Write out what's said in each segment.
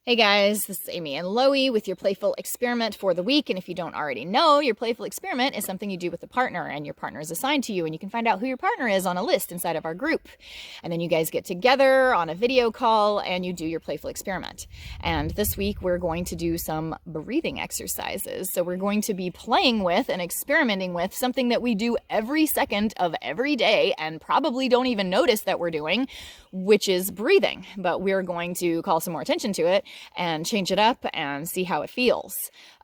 Hey guys, this is Amy and Loie with your playful experiment for the week. And if you don't already know, your playful experiment is something you do with a partner, and your partner is assigned to you, and you can find out who your partner is on a list inside of our group. And then you guys get together on a video call and you do your playful experiment. And this week we're going to do some breathing exercises. So we're going to be playing with and experimenting with something that we do every second of every day and probably don't even notice that we're doing, which is breathing. But we're going to call some more attention to it and change it up and see how it feels.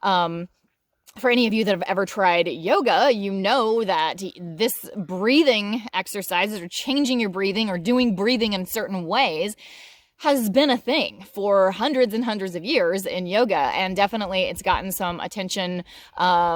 For any of you that have ever tried yoga, you know that this breathing exercises or changing your breathing or doing breathing in certain ways has been a thing for hundreds and hundreds of years in yoga, and definitely it's gotten some attention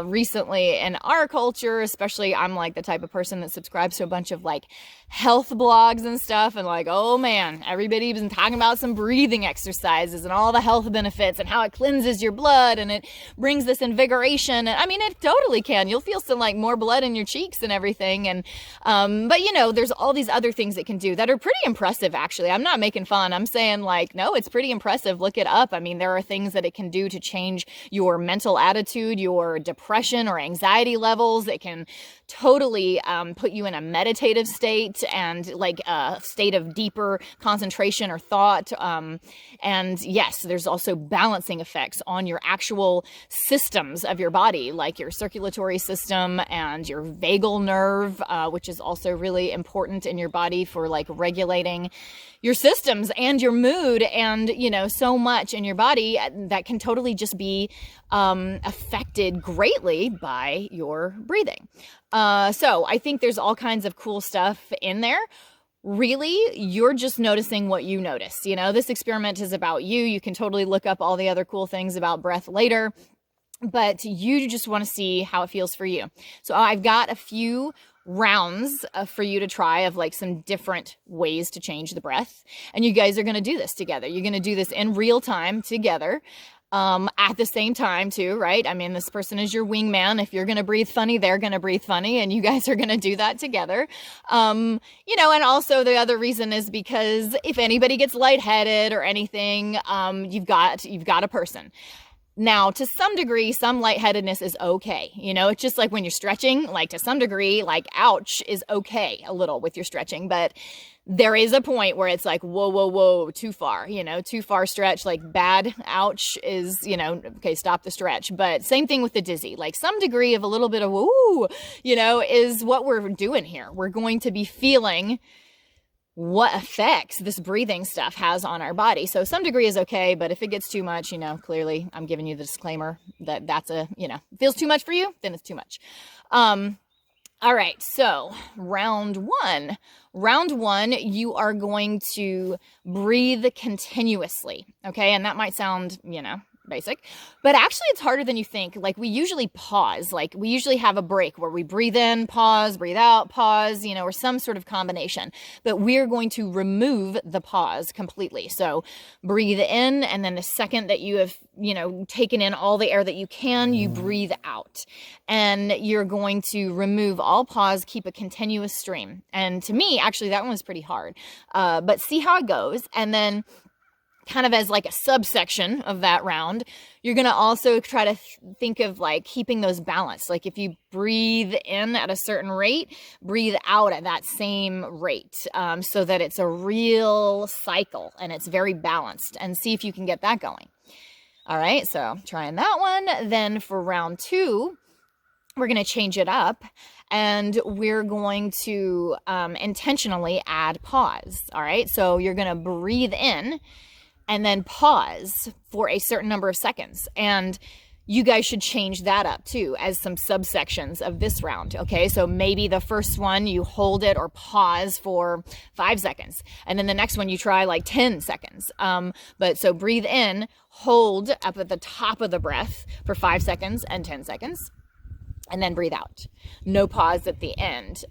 recently in our culture. Especially, I'm like the type of person that subscribes to a bunch of like health blogs and stuff, and like, oh man, everybody's been talking about some breathing exercises and all the health benefits and how it cleanses your blood and it brings this invigoration. And I mean, it totally can. You'll feel some like more blood in your cheeks and everything. And but you know, there's all these other things it can do that are pretty impressive. Actually, I'm not making fun. I'm saying like, no, it's pretty impressive. Look it up. I mean, there are things that it can do to change your mental attitude, your depression or anxiety levels. It can totally put you in a meditative state and like a state of deeper concentration or thought. And yes, there's also balancing effects on your actual systems of your body, like your circulatory system and your vagal nerve, which is also really important in your body for like regulating your systems and your mood, and you know, so much in your body that can totally just be affected greatly by your breathing. So I think there's all kinds of cool stuff in there. Really, you're just noticing what you notice. You know, this experiment is about you. You can totally look up all the other cool things about breath later, but you just want to see how it feels for you. So I've got a few rounds for you to try of like some different ways to change the breath. And you guys are going to do this together. You're going to do this in real time together. At the same time too, right? I mean, this person is your wingman. If you're going to breathe funny, they're going to breathe funny, and you guys are going to do that together. You know, and also the other reason is because if anybody gets lightheaded or anything, you've got a person. Now, to some degree, some lightheadedness is okay. You know, it's just like when you're stretching, like to some degree, like ouch is okay a little with your stretching, but there is a point where it's like, whoa, whoa, whoa, too far, you know, too far stretch, like bad ouch is, you know, okay, stop the stretch. But same thing with the dizzy, like some degree of a little bit of woo, you know, is what we're doing here. We're going to be feeling what effects this breathing stuff has on our body. So some degree is okay, but if it gets too much, you know, clearly I'm giving you the disclaimer that that's a, you know, feels too much for you, then it's too much. All right, so round one, you are going to breathe continuously, okay? And that might sound, you know, basic, but actually it's harder than you think. Like we usually pause, like we usually have a break where we breathe in, pause, breathe out, pause, you know, or some sort of combination, but we're going to remove the pause completely. So breathe in, and then the second that you have, you know, taken in all the air that you can, you breathe out, and you're going to remove all pause, keep a continuous stream. And to me, actually, that one was pretty hard, but see how it goes. And then kind of as like a subsection of that round, you're going to also try to think of like keeping those balanced. Like if you breathe in at a certain rate, breathe out at that same rate, so that it's a real cycle and it's very balanced, and see if you can get that going. All right, so trying that one. Then for round two, we're going to change it up, and we're going to intentionally add pause. All right, so you're going to breathe in and then pause for a certain number of seconds. And you guys should change that up too as some subsections of this round. Okay, so maybe the first one you hold it or pause for 5 seconds, and then the next one you try like 10 seconds. But so breathe in, hold up at the top of the breath for 5 seconds and 10 seconds. And then breathe out. No pause at the end.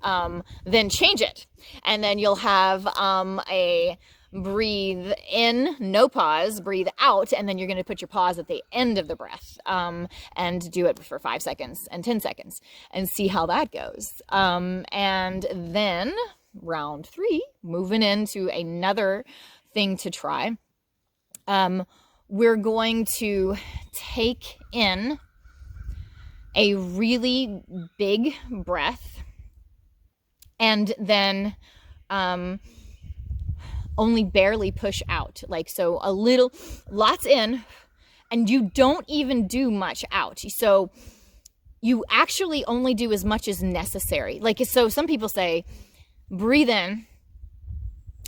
Then change it. And then you'll have a breathe in, no pause, breathe out, and then you're going to put your pause at the end of the breath, and do it for 5 seconds and 10 seconds and see how that goes. And then round 3, moving into another thing to try. we're going to take in a really big breath and then only barely push out. Like, so a little, lots in, and you don't even do much out. So you actually only do as much as necessary. Like, so some people say, breathe in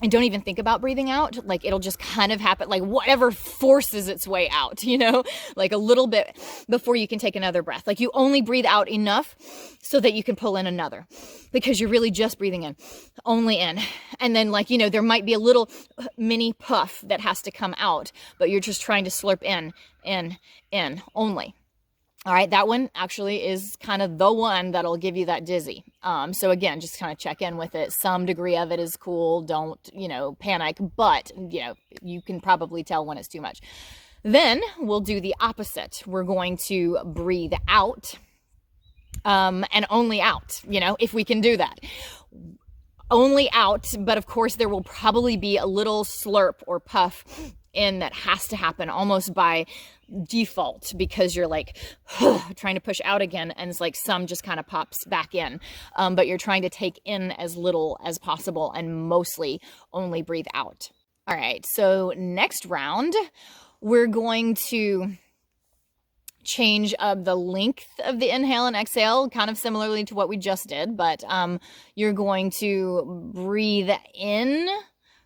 and don't even think about breathing out. Like, it'll just kind of happen, like whatever forces its way out, like a little bit before you can take another breath. Like, you only breathe out enough so that you can pull in another, because you're really just breathing in, only in. And then, like, there might be a little mini puff that has to come out, but you're just trying to slurp in only. All right, that one actually is kind of the one that'll give you that dizzy. So again, just kind of check in with it. Some degree of it is cool. Don't, panic, but, you can probably tell when it's too much. Then we'll do the opposite. We're going to breathe out, and only out, if we can do that. Only out, but of course there will probably be a little slurp or puff in that has to happen almost by default, because you're like trying to push out again, and it's like some just kind of pops back in, but you're trying to take in as little as possible and mostly only breathe out. All right, so next round we're going to change up the length of the inhale and exhale, kind of similarly to what we just did, but you're going to breathe in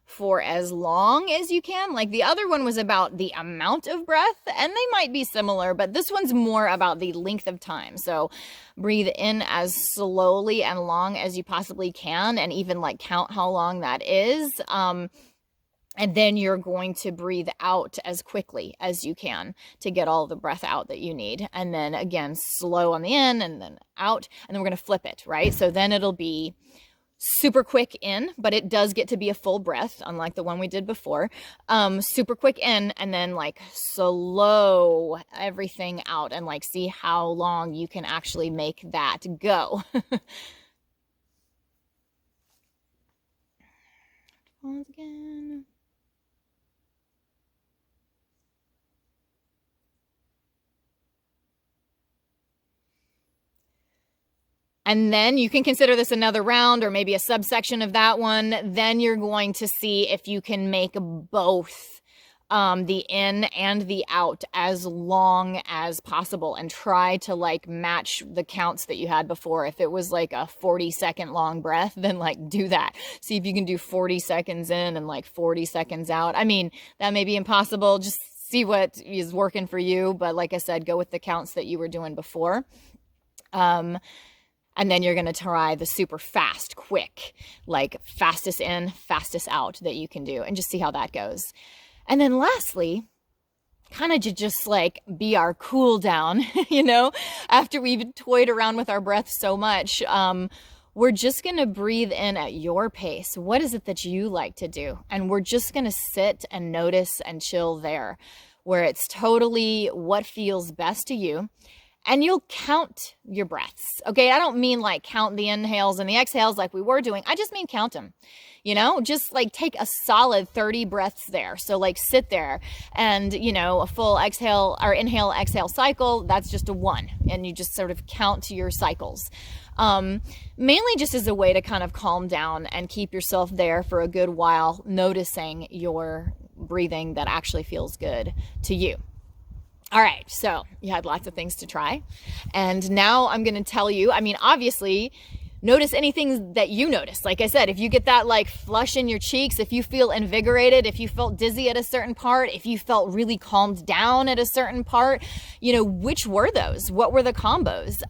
for as long as you can. Like, the other one was about the amount of breath, and they might be similar, but this one's more about the length of time. So breathe in as slowly and long as you possibly can, and even like count how long that is. And then you're going to breathe out as quickly as you can to get all the breath out that you need. And then again, slow on the in and then out. And then we're going to flip it, right? So then it'll be super quick in, but it does get to be a full breath, unlike the one we did before. Super quick in, and then like slow everything out, and like see how long you can actually make that go. Pause again. And then you can consider this another round or maybe a subsection of that one. Then you're going to see if you can make both the in and the out as long as possible, and try to like match the counts that you had before. If it was like a 40-second long breath, then like do that. See if you can do 40 seconds in and like 40 seconds out. I mean, that may be impossible. Just see what is working for you. But like I said, go with the counts that you were doing before. And then you're going to try the super fast, quick, like fastest in, fastest out that you can do, and just see how that goes. And then lastly, kind of to just like be our cool down, after we've toyed around with our breath so much, we're just going to breathe in at your pace. What is it that you like to do? And we're just going to sit and notice and chill there, where it's totally what feels best to you. And you'll count your breaths. Okay, I don't mean like count the inhales and the exhales like we were doing. I just mean count them. Just like take a solid 30 breaths there. So like sit there and, a full exhale or inhale, exhale cycle, that's just a 1. And you just sort of count to your cycles. Mainly just as a way to kind of calm down and keep yourself there for a good while, noticing your breathing that actually feels good to you. All right, so you had lots of things to try. And now I'm going to tell you, obviously, notice anything that you notice. Like I said, if you get that like flush in your cheeks, if you feel invigorated, if you felt dizzy at a certain part, if you felt really calmed down at a certain part, which were those? What were the combos?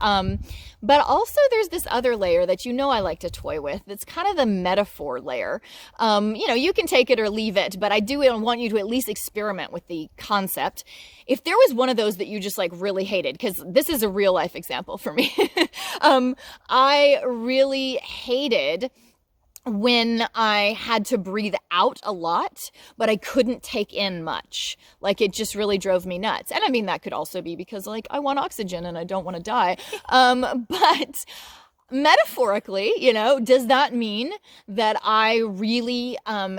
But also there's this other layer that I like to toy with. It's kind of the metaphor layer. You can take it or leave it, but I do want you to at least experiment with the concept. If there was one of those that you just like really hated, because this is a real life example for me. I really hated when I had to breathe out a lot, but I couldn't take in much. Like, it just really drove me nuts. And that could also be because like I want oxygen and I don't want to die. But metaphorically, does that mean that I really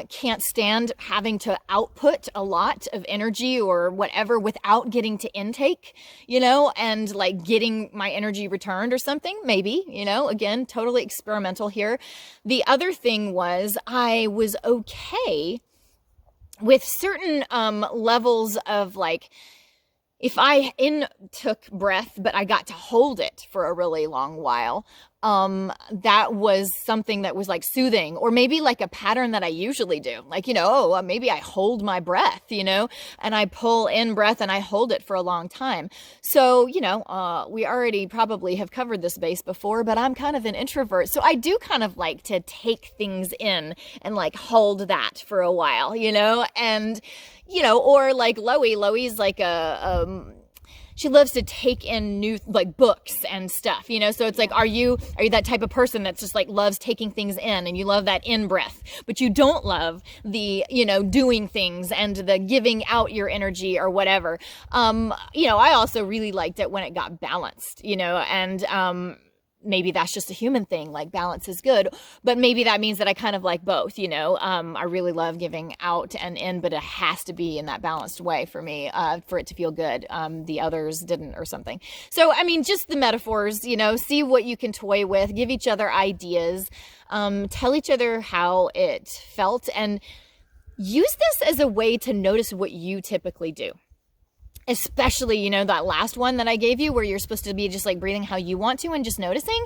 can't stand having to output a lot of energy or whatever without getting to intake, and like getting my energy returned or something? Maybe, again, totally experimental here. The other thing was I was okay with certain levels of like, if I took breath, but I got to hold it for a really long while, that was something that was like soothing, or maybe like a pattern that I usually do. Like, maybe I hold my breath, and I pull in breath and I hold it for a long time. So, we already probably have covered this base before, but I'm kind of an introvert. So I do kind of like to take things in and like hold that for a while, and, or like Loie's like she loves to take in new like books and stuff, so it's like, are you that type of person that's just like loves taking things in, and you love that in breath, but you don't love the doing things and the giving out your energy or whatever? I also really liked it when it got balanced, and maybe that's just a human thing, like balance is good, but maybe that means that I kind of like both, I really love giving out and in, but it has to be in that balanced way for me, for it to feel good. The others didn't or something. So, just the metaphors, see what you can toy with, give each other ideas, tell each other how it felt, and use this as a way to notice what you typically do. Especially, that last one that I gave you where you're supposed to be just like breathing how you want to and just noticing.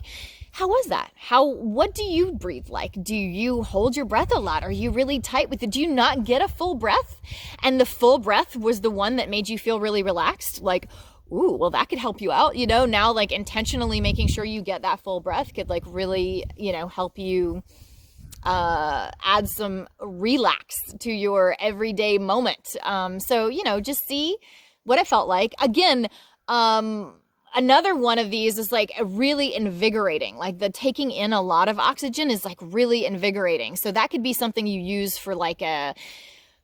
How was that? What do you breathe like? Do you hold your breath a lot? Are you really tight with it? Do you not get a full breath? And the full breath was the one that made you feel really relaxed? Like, ooh, well, that could help you out, now like intentionally making sure you get that full breath could like really, help you add some relax to your everyday moment. So, just see what it felt like. Again, another one of these is like really invigorating. Like the taking in a lot of oxygen is like really invigorating. So that could be something you use for like a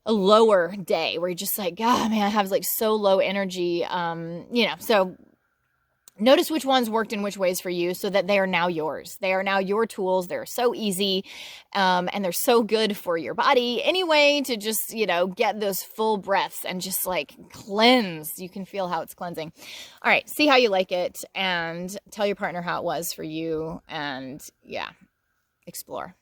lower day where you're just like, God, man, I have like so low energy. So notice which ones worked in which ways for you so that they are now yours. They are now your tools. They're so easy, and they're so good for your body anyway to just, get those full breaths and just like cleanse. You can feel how it's cleansing. All right, see how you like it and tell your partner how it was for you, and explore.